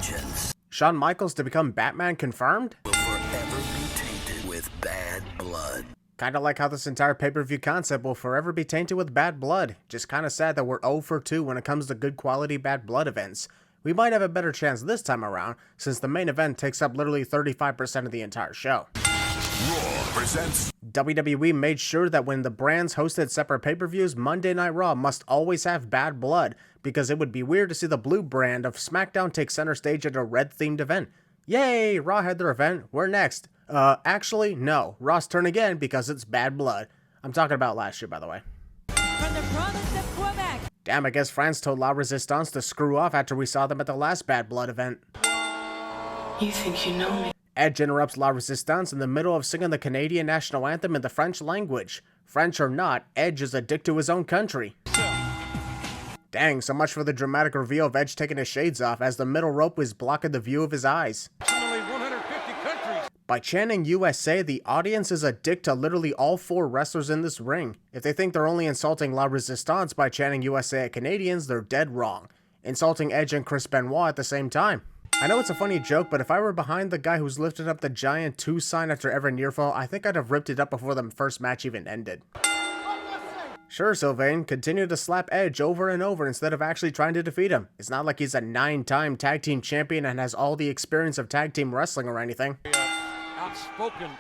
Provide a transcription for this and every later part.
vengeance. Shawn Michaels to become Batman confirmed? Will forever be tainted with bad blood. Kinda like how this entire pay-per-view concept will forever be tainted with bad blood. Just kinda sad that we're 0 for 2 when it comes to good quality bad blood events. We might have a better chance this time around, since the main event takes up literally 35% of the entire show. Raw presents WWE made sure that when the brands hosted separate pay-per-views, Monday Night Raw must always have bad blood, because it would be weird to see the blue brand of SmackDown take center stage at a red-themed event. Yay, Raw had their event, we're next. Actually, no, Raw's turn again because it's bad blood. I'm talking about last year, by the way. From the province of Quebec. Damn, I guess France told La Resistance to screw off after we saw them at the last bad blood event. You think you know me? Edge interrupts La Resistance in the middle of singing the Canadian national anthem in the French language. French or not, Edge is a dick to his own country. Dang, so much for the dramatic reveal of Edge taking his shades off as the middle rope was blocking the view of his eyes. By chanting USA, the audience is a dick to literally all 4 wrestlers in this ring. If they think they're only insulting La Resistance by chanting USA at Canadians, they're dead wrong. Insulting Edge and Chris Benoit at the same time. I know it's a funny joke, but if I were behind the guy who's lifted up the giant 2 sign after every near fall, I think I'd have ripped it up before the first match even ended. Sure, Sylvain, continue to slap Edge over and over instead of actually trying to defeat him. It's not like he's a 9-time tag team champion and has all the experience of tag team wrestling or anything. Outspoken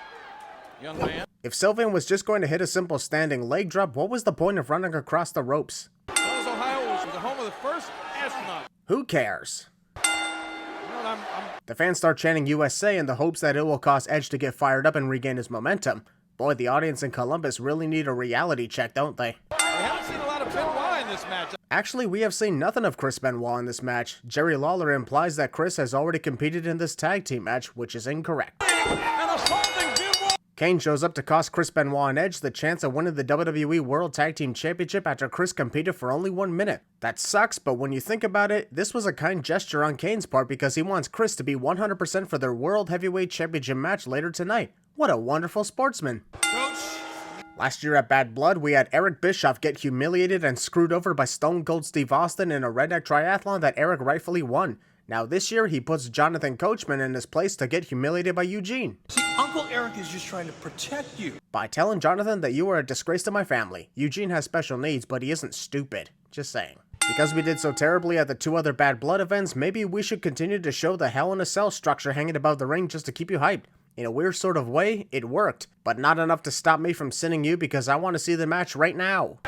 young man. If Sylvain was just going to hit a simple standing leg drop, what was the point of running across the ropes? Columbus, Ohio was the home of the first astronaut. Who cares? You know what, The fans start chanting USA in the hopes that it will cause Edge to get fired up and regain his momentum. Boy, the audience in Columbus really need a reality check, don't they? We haven't seen a lot of Benoit in this match. Actually, we have seen nothing of Chris Benoit in this match. Jerry Lawler implies that Chris has already competed in this tag team match, which is incorrect. And assaulting Benoit. Kane shows up to cost Chris Benoit and Edge the chance of winning the WWE World Tag Team Championship after Chris competed for only 1 minute. That sucks, but when you think about it, this was a kind gesture on Kane's part because he wants Chris to be 100% for their World Heavyweight Championship match later tonight. What a wonderful sportsman. Coach. Last year at Bad Blood, we had Eric Bischoff get humiliated and screwed over by Stone Cold Steve Austin in a redneck triathlon that Eric rightfully won. Now this year, he puts Jonathan Coachman in his place to get humiliated by Eugene. See, Uncle Eric is just trying to protect you. By telling Jonathan that you are a disgrace to my family. Eugene has special needs, but he isn't stupid. Just saying. Because we did so terribly at the 2 other Bad Blood events, maybe we should continue to show the Hell in a Cell structure hanging above the ring just to keep you hyped. In a weird sort of way, it worked, but not enough to stop me from sending you because I want to see the match right now.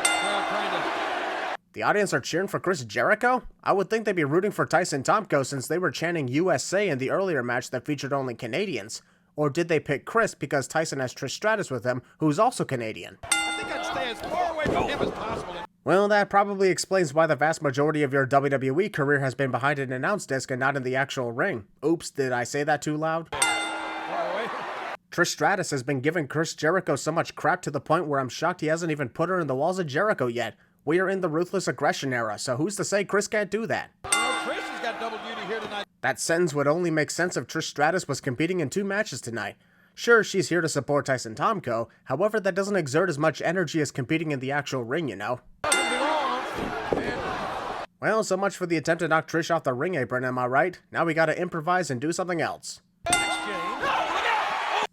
The audience are cheering for Chris Jericho? I would think they'd be rooting for Tyson Tomko since they were chanting USA in the earlier match that featured only Canadians. Or did they pick Chris because Tyson has Trish Stratus with him, who's also Canadian? I think I'd stay as far away from him as possible. Well, that probably explains why the vast majority of your WWE career has been behind an announce desk and not in the actual ring. Oops, did I say that too loud? Far away. Trish Stratus has been giving Chris Jericho so much crap to the point where I'm shocked he hasn't even put her in the walls of Jericho yet. We are in the ruthless aggression era, so who's to say Chris can't do that? You know, Trish has got double duty here tonight. That sentence would only make sense if Trish Stratus was competing in 2 matches tonight. Sure, she's here to support Tyson Tomko, however that doesn't exert as much energy as competing in the actual ring, you know? Doesn't belong. And Well, so much for the attempt to knock Trish off the ring apron, am I right? Now we gotta improvise and do something else.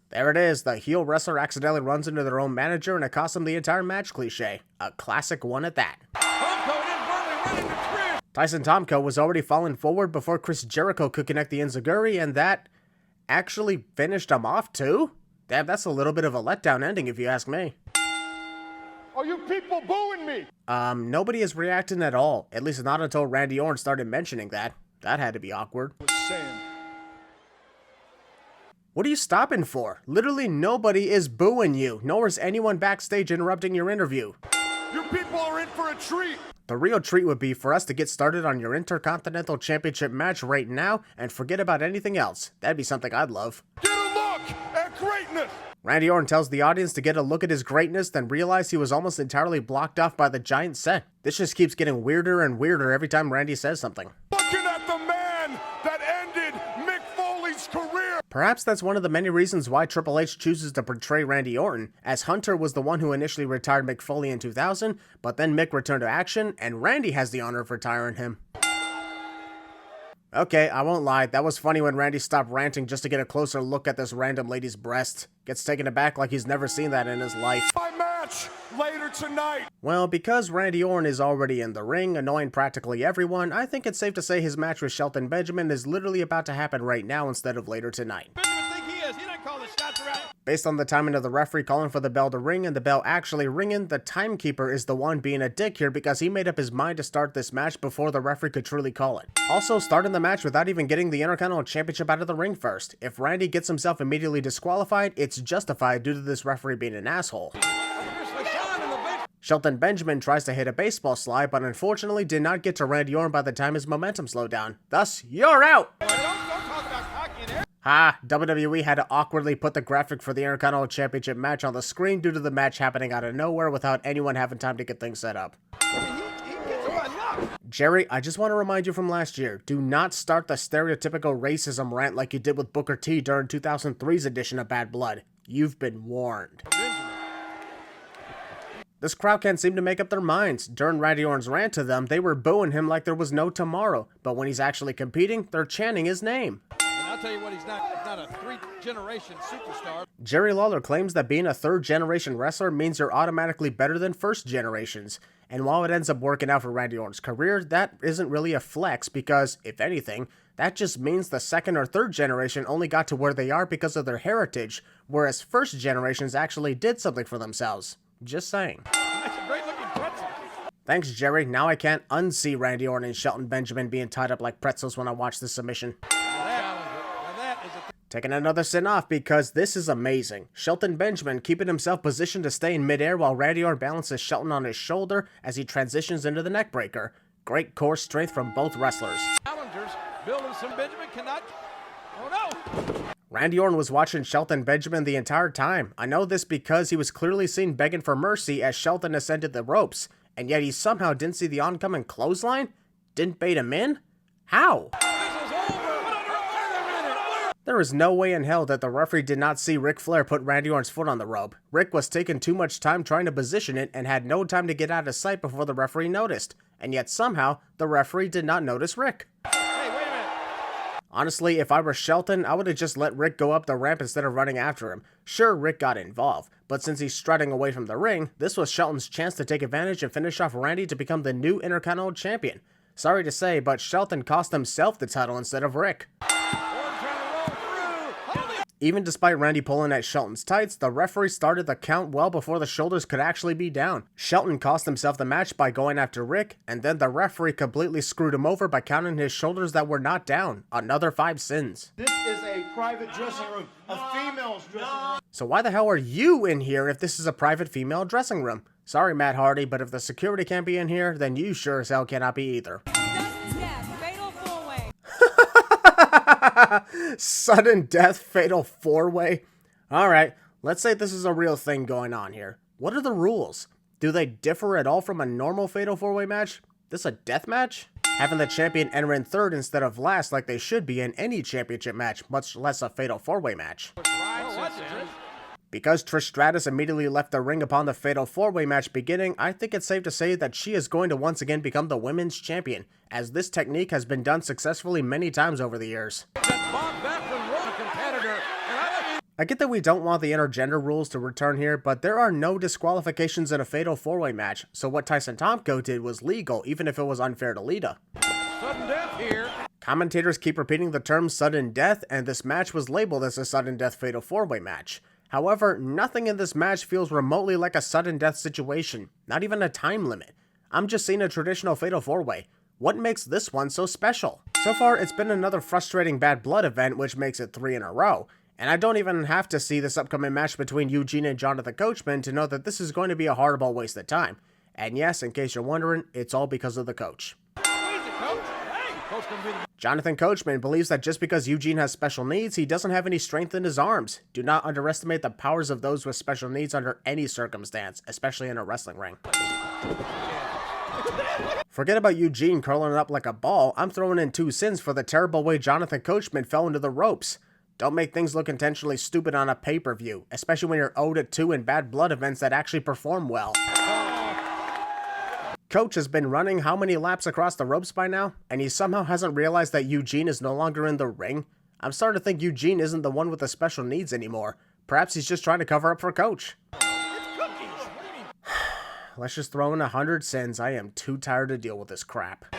There it is, the heel wrestler accidentally runs into their own manager and it costs them the entire match cliche. A classic one at that. Tomko inadvertently running to Trish. Tyson Tomko was already falling forward before Chris Jericho could connect the enziguri, and that actually finished him off too? Damn, that's a little bit of a letdown ending if you ask me. Are you people booing me? Nobody is reacting at all, at least not until Randy Orton started mentioning that. That had to be awkward. What are you stopping for? Literally nobody is booing you, nor is anyone backstage interrupting your interview. You people are in for a treat. The real treat would be for us to get started on your Intercontinental Championship match right now and forget about anything else. That'd be something I'd love. Get a look at greatness. Randy Orton tells the audience to get a look at his greatness, then realize he was almost entirely blocked off by the giant set. This just keeps getting weirder and weirder every time Randy says something. Looking at the man that ended Mick Foley's career. Perhaps that's one of the many reasons why Triple H chooses to portray Randy Orton, as Hunter was the one who initially retired Mick Foley in 2000, but then Mick returned to action, and Randy has the honor of retiring him. Okay, I won't lie, that was funny when Randy stopped ranting just to get a closer look at this random lady's breast. Gets taken aback like he's never seen that in his life. My match later tonight. Well, because Randy Orton is already in the ring, annoying practically everyone, I think it's safe to say his match with Shelton Benjamin is literally about to happen right now instead of later tonight. Benjamin think he is. He doesn't call the shots around. Based on the timing of the referee calling for the bell to ring and the bell actually ringing, the timekeeper is the one being a dick here because he made up his mind to start this match before the referee could truly call it. Also, starting the match without even getting the Intercontinental Championship out of the ring first. If Randy gets himself immediately disqualified, it's justified due to this referee being an asshole. Shelton Benjamin tries to hit a baseball slide, but unfortunately did not get to Randy Orton by the time his momentum slowed down. Thus, you're out! Don't talk about cocky in there. Ha! WWE had to awkwardly put the graphic for the Intercontinental Championship match on the screen due to the match happening out of nowhere without anyone having time to get things set up. He gets him by luck. Jerry, I just want to remind you from last year, do not start the stereotypical racism rant like you did with Booker T during 2003's edition of Bad Blood. You've been warned. This crowd can't seem to make up their minds. During Randy Orton's rant to them, they were booing him like there was no tomorrow. But when he's actually competing, they're chanting his name. And I'll tell you what, he's not a three-generation superstar. Jerry Lawler claims that being a third-generation wrestler means you're automatically better than first generations. And while it ends up working out for Randy Orton's career, that isn't really a flex because, if anything, that just means the second or third generation only got to where they are because of their heritage, whereas first generations actually did something for themselves. Just saying. That's a great-looking pretzel. Thanks, Jerry. Now I can't unsee Randy Orton and Shelton Benjamin being tied up like pretzels when I watch this submission. Now that is a Taking another sin off because this is amazing. Shelton Benjamin keeping himself positioned to stay in midair while Randy Orton balances Shelton on his shoulder as he transitions into the neckbreaker. Great core strength from both wrestlers. challengers. Building some Benjamin cannot. Oh no! Randy Orton was watching Shelton Benjamin the entire time. I know this because he was clearly seen begging for mercy as Shelton ascended the ropes, and yet he somehow didn't see the oncoming clothesline? Didn't bait him in? How? This is over. Wait a minute. There is no way in hell that the referee did not see Ric Flair put Randy Orton's foot on the rope. Rick was taking too much time trying to position it and had no time to get out of sight before the referee noticed. And yet somehow, the referee did not notice Rick. Hey, wait a minute. Honestly, if I were Shelton, I would have just let Rick go up the ramp instead of running after him. Sure, Rick got involved, but since he's strutting away from the ring, this was Shelton's chance to take advantage and finish off Randy to become the new Intercontinental Champion. Sorry to say, but Shelton cost himself the title instead of Rick. Orton trying to roll through. Hold it. Even despite Randy pulling at Shelton's tights, the referee started the count well before the shoulders could actually be down. Shelton cost himself the match by going after Rick, and then the referee completely screwed him over by counting his shoulders that were not down. Another 5 sins. This is a private dressing room, a female's dressing room. So why the hell are you in here if this is a private female dressing room? Sorry, Matt Hardy, but if the security can't be in here, then you sure as hell cannot be either. Sudden death, fatal four-way. Sudden death, fatal 4-way? Alright, let's say this is a real thing going on here. What are the rules? Do they differ at all from a normal fatal 4-way match? This a death match? Having the champion enter in third instead of last like they should be in any championship match, much less a fatal 4-way match. Oh, watch it, Trish. Because Trish Stratus immediately left the ring upon the fatal 4-way match beginning, I think it's safe to say that she is going to once again become the women's champion, as this technique has been done successfully many times over the years. That Bob Backlund was a competitor, and I get that we don't want the intergender rules to return here, but there are no disqualifications in a fatal 4-way match, so what Tyson Tomko did was legal, even if it was unfair to Lita. sudden death here. Commentators keep repeating the term sudden death, and this match was labeled as a sudden death fatal 4-way match. However, nothing in this match feels remotely like a sudden death situation, not even a time limit. I'm just seeing a traditional fatal 4-way. What makes this one so special? So far, it's been another frustrating Bad Blood event, which makes it 3 in a row. And I don't even have to see this upcoming match between Eugene and Jonathan Coachman to know that this is going to be a horrible waste of time. And yes, in case you're wondering, it's all because of the coach. Easy, Coach. Hey, Coach can be the Jonathan Coachman believes that just because Eugene has special needs, he doesn't have any strength in his arms. Do not underestimate the powers of those with special needs under any circumstance, especially in a wrestling ring. Forget about Eugene curling up like a ball, I'm throwing in 2 sins for the terrible way Jonathan Coachman fell into the ropes. Don't make things look intentionally stupid on a pay-per-view, especially when you're 0-2 in Bad Blood events that actually perform well. Coach has been running how many laps across the ropes by now, and he somehow hasn't realized that Eugene is no longer in the ring? I'm starting to think Eugene isn't the one with the special needs anymore. Perhaps he's just trying to cover up for Coach. Let's just throw in 100 sins. I am too tired to deal with this crap.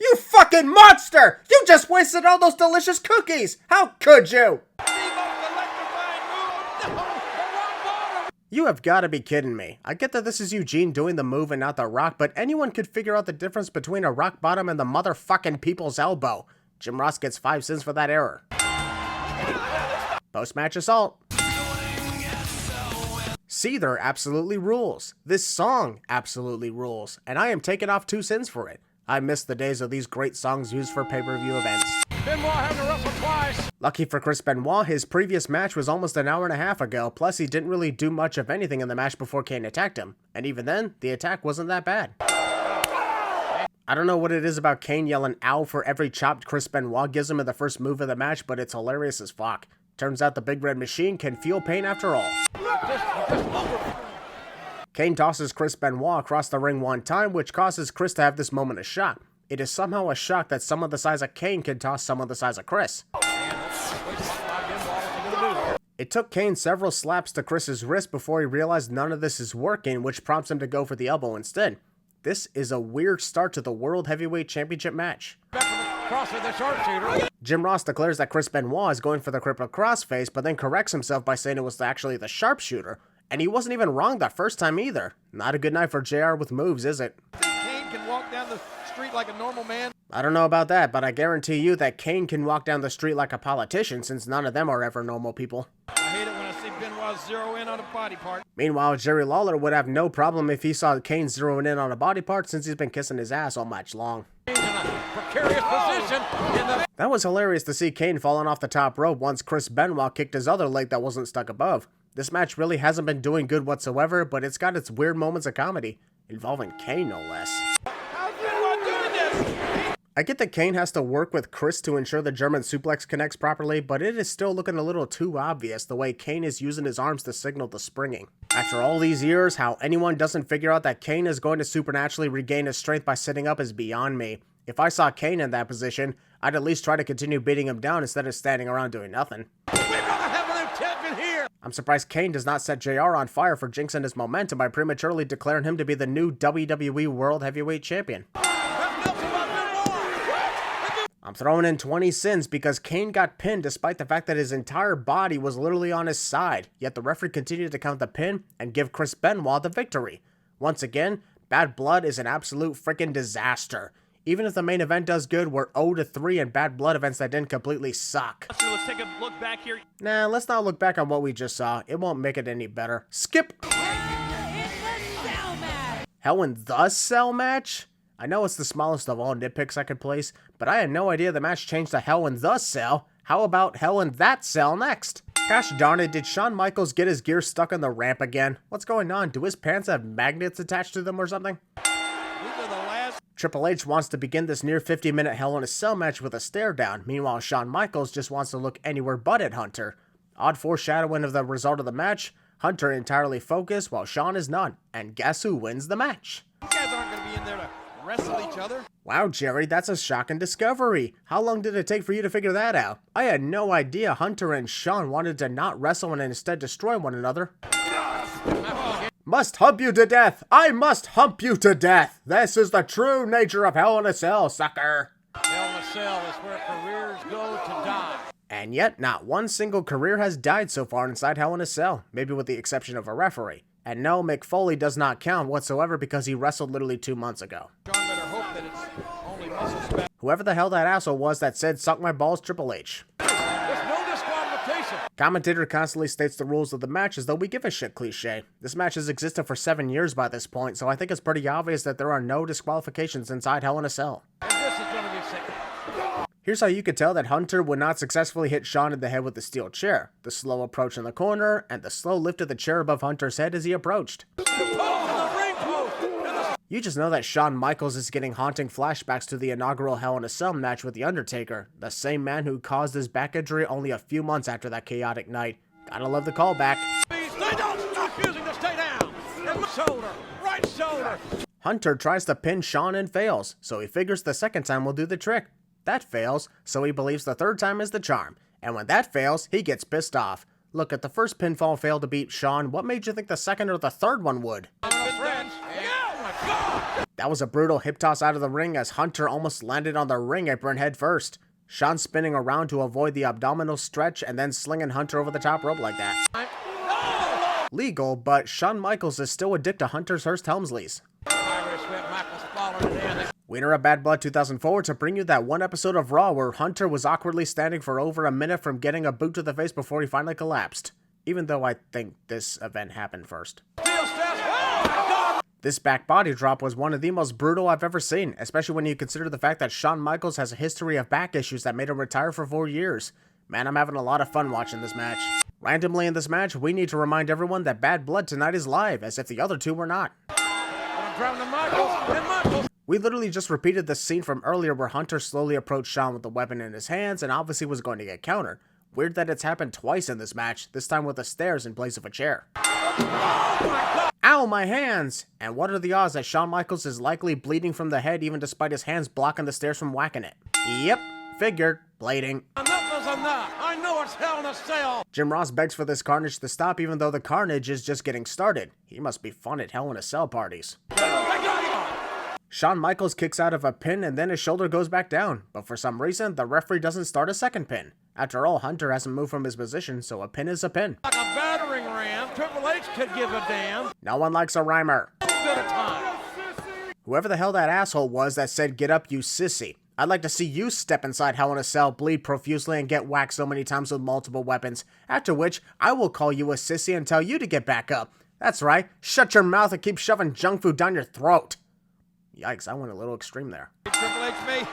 You fucking monster! You just wasted all those delicious cookies! How could you? You have got to be kidding me. I get that this is Eugene doing the move and not The Rock, but anyone could figure out the difference between a rock bottom and the motherfucking people's elbow. Jim Ross gets 5 cents for that error. Post-match assault. Seether absolutely rules. This song absolutely rules. And I am taking off 2 cents for it. I miss the days of these great songs used for pay-per-view events. Benoit having to wrestle twice. Lucky for Chris Benoit, his previous match was almost an hour and a half ago, plus he didn't really do much of anything in the match before Kane attacked him. And even then, the attack wasn't that bad. I don't know what it is about Kane yelling ow for every chop Chris Benoit gives him in the first move of the match, but it's hilarious as fuck. Turns out the Big Red Machine can feel pain after all. Kane tosses Chris Benoit across the ring one time, which causes Chris to have this moment of shock. It is somehow a shock that someone the size of Kane can toss someone the size of Chris. It took Kane several slaps to Chris's wrist before he realized none of this is working, which prompts him to go for the elbow instead. This is a weird start to the World Heavyweight Championship match. Jim Ross declares that Chris Benoit is going for the crippled crossface, but then corrects himself by saying it was actually the sharpshooter. And he wasn't even wrong that first time either. Not a good night for JR with moves, is it? Kane can walk down the street like a normal man. I don't know about that, but I guarantee you that Kane can walk down the street like a politician, since none of them are ever normal people. I hate it when I see Benoit zero in on a body part. Meanwhile, Jerry Lawler would have no problem if he saw Kane zeroing in on a body part, since he's been kissing his ass all match long. In a precarious position in the... That was hilarious to see Kane falling off the top rope once Chris Benoit kicked his other leg that wasn't stuck above. This match really hasn't been doing good whatsoever, but it's got its weird moments of comedy, involving Kane no less. How's Benoit doing this? I get that Kane has to work with Chris to ensure the German suplex connects properly, but it is still looking a little too obvious the way Kane is using his arms to signal the springing. After all these years, how anyone doesn't figure out that Kane is going to supernaturally regain his strength by sitting up is beyond me. If I saw Kane in that position, I'd at least try to continue beating him down instead of standing around doing nothing. We're gonna have a new champion here. I'm surprised Kane does not set JR on fire for jinxing his momentum by prematurely declaring him to be the new WWE World Heavyweight Champion. I'm throwing in 20 cents because Kane got pinned despite the fact that his entire body was literally on his side, yet the referee continued to count the pin and give Chris Benoit the victory. Once again, Bad Blood is an absolute freaking disaster. Even if the main event does good, we're 0-3 in Bad Blood events that didn't completely suck. So let's take a look back here. Nah, let's not look back on what we just saw. It won't make it any better. Skip! Hell in the Cell match? I know it's the smallest of all nitpicks I could place, but I had no idea the match changed to Hell in the Cell. How about Hell in that Cell next? Gosh darn it, did Shawn Michaels get his gear stuck on the ramp again? What's going on? Do his pants have magnets attached to them or something? These are the last. Triple H wants to begin this near 50-minute Hell in a Cell match with a stare down. Meanwhile, Shawn Michaels just wants to look anywhere but at Hunter. Odd foreshadowing of the result of the match. Hunter entirely focused while Shawn is not. And guess who wins the match? You guys aren't gonna be in there to wrestle each other. Wow, Jerry, that's a shocking discovery. How long did it take for you to figure that out? I had no idea Hunter and Shawn wanted to not wrestle and instead destroy one another. Must hump you to death! I must hump you to death! This is the true nature of Hell in a Cell, sucker! Hell in a Cell is where careers go to die. And yet, not one single career has died so far inside Hell in a Cell, maybe with the exception of a referee. And no, Mick Foley does not count whatsoever because he wrestled literally 2 months ago. John better hope that it's only muscle spasm. Whoever the hell that asshole was that said, "Suck my balls, Triple H." There's no disqualification. Commentator constantly states the rules of the match as though we give a shit cliche. This match has existed for 7 years by this point, so I think it's pretty obvious that there are no disqualifications inside Hell in a Cell. And this is gonna be sick. Here's how you could tell that Hunter would not successfully hit Shawn in the head with the steel chair. The slow approach in the corner, and the slow lift of the chair above Hunter's head as he approached. You just know that Shawn Michaels is getting haunting flashbacks to the inaugural Hell in a Cell match with The Undertaker, the same man who caused his back injury only a few months after that chaotic night. Gotta love the callback. They don't stop using to stay down. And shoulder, right shoulder. shoulder. Hunter tries to pin Shawn and fails, so he figures the second time will do the trick. That fails, so he believes the third time is the charm. And when that fails, he gets pissed off. Look, at the first pinfall failed to beat Shawn, what made you think the second or the third one would? That was a brutal hip toss out of the ring as Hunter almost landed on the ring apron head first. Shawn spinning around to avoid the abdominal stretch and then slinging Hunter over the top rope like that. Legal, but Shawn Michaels is still a dick to Hunter's Hearst Helmsley's. Winner of Bad Blood 2004 to bring you that one episode of Raw where Hunter was awkwardly standing for over a minute from getting a boot to the face before he finally collapsed. Even though I think this event happened first. This back body drop was one of the most brutal I've ever seen, especially when you consider the fact that Shawn Michaels has a history of back issues that made him retire for 4 years. Man, I'm having a lot of fun watching this match. Randomly in this match, we need to remind everyone that Bad Blood tonight is live, as if the other two were not. We literally just repeated the scene from earlier where Hunter slowly approached Shawn with the weapon in his hands and obviously was going to get countered. Weird that it's happened twice in this match, this time with the stairs in place of a chair. Ow, my hands! And what are the odds that Shawn Michaels is likely bleeding from the head even despite his hands blocking the stairs from whacking it? Yep, figured. Blading. Enough is enough. I know it's Hell in a Cell. Jim Ross begs for this carnage to stop even though the carnage is just getting started. He must be fun at Hell in a Cell parties. Shawn Michaels kicks out of a pin and then his shoulder goes back down, but for some reason, the referee doesn't start a second pin. After all, Hunter hasn't moved from his position, so a pin is a pin. Like a battering ram, Triple H could give a damn. No one likes a rhymer. Good a time. Whoever the hell that asshole was that said, "Get up, you sissy." I'd like to see you step inside Hell in a Cell, bleed profusely, and get whacked so many times with multiple weapons, after which I will call you a sissy and tell you to get back up. That's right, shut your mouth and keep shoving junk food down your throat. Yikes, I went a little extreme there. Triple H me.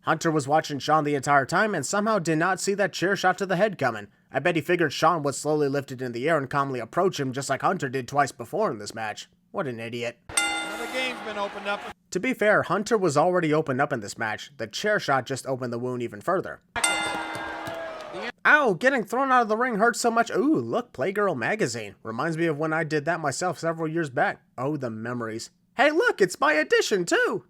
Hunter was watching Shawn the entire time and somehow did not see that chair shot to the head coming. I bet he figured Shawn would slowly lift it in the air and calmly approach him just like Hunter did twice before in this match. What an idiot. Well, the game's been opened up. To be fair, Hunter was already opened up in this match. The chair shot just opened the wound even further. Ow, getting thrown out of the ring hurts so much. Ooh, look, Playgirl magazine. Reminds me of when I did that myself several years back. Oh, the memories. Hey, look, it's my edition, too!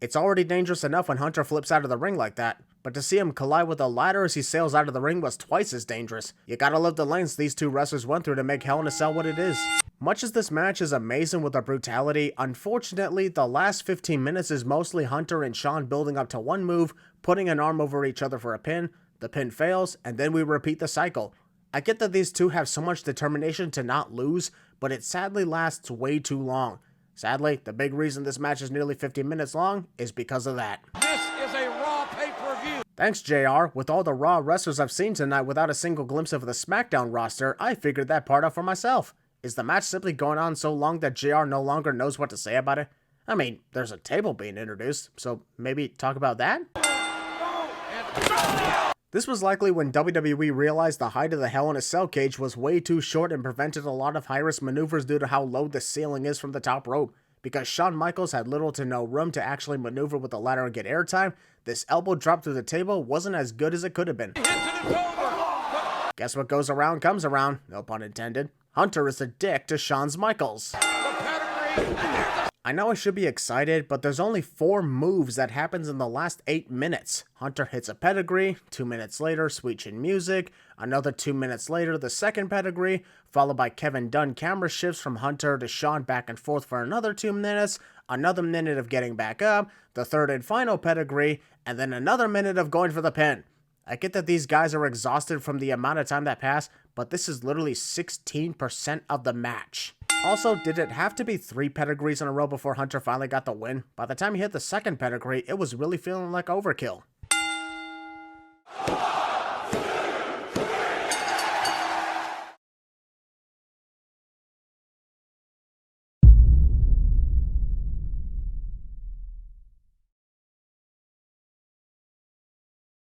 It's already dangerous enough when Hunter flips out of the ring like that, but to see him collide with a ladder as he sails out of the ring was twice as dangerous. You gotta love the lengths these two wrestlers went through to make Hell in a Cell what it is. Much as this match is amazing with the brutality, unfortunately, the last 15 minutes is mostly Hunter and Shawn building up to one move, putting an arm over each other for a pin, the pin fails, and then we repeat the cycle. I get that these two have so much determination to not lose, but it sadly lasts way too long. Sadly, the big reason this match is nearly 50 minutes long is because of that. This is a Raw pay-per-view. Thanks, JR. With all the Raw wrestlers I've seen tonight without a single glimpse of the SmackDown roster, I figured that part out for myself. Is the match simply going on so long that JR no longer knows what to say about it? I mean, there's a table being introduced, so maybe talk about that? This was likely when WWE realized the height of the Hell in a Cell cage was way too short and prevented a lot of high-risk maneuvers due to how low the ceiling is from the top rope. Because Shawn Michaels had little to no room to actually maneuver with the ladder and get airtime, this elbow drop through the table wasn't as good as it could have been. Guess what goes around comes around, no pun intended. Hunter is a dick to Shawn Michaels. I know I should be excited, but there's only 4 moves that happens in the last 8 minutes. Hunter hits a pedigree, 2 minutes later, Sweet Chin Music, another 2 minutes later, the second pedigree, followed by Kevin Dunn camera shifts from Hunter to Shawn back and forth for another 2 minutes, another minute of getting back up, the third and final pedigree, and then another minute of going for the pin. I get that these guys are exhausted from the amount of time that passed, but this is literally 16% of the match. Also, did it have to be 3 pedigrees in a row before Hunter finally got the win? By the time he hit the second pedigree, it was really feeling like overkill.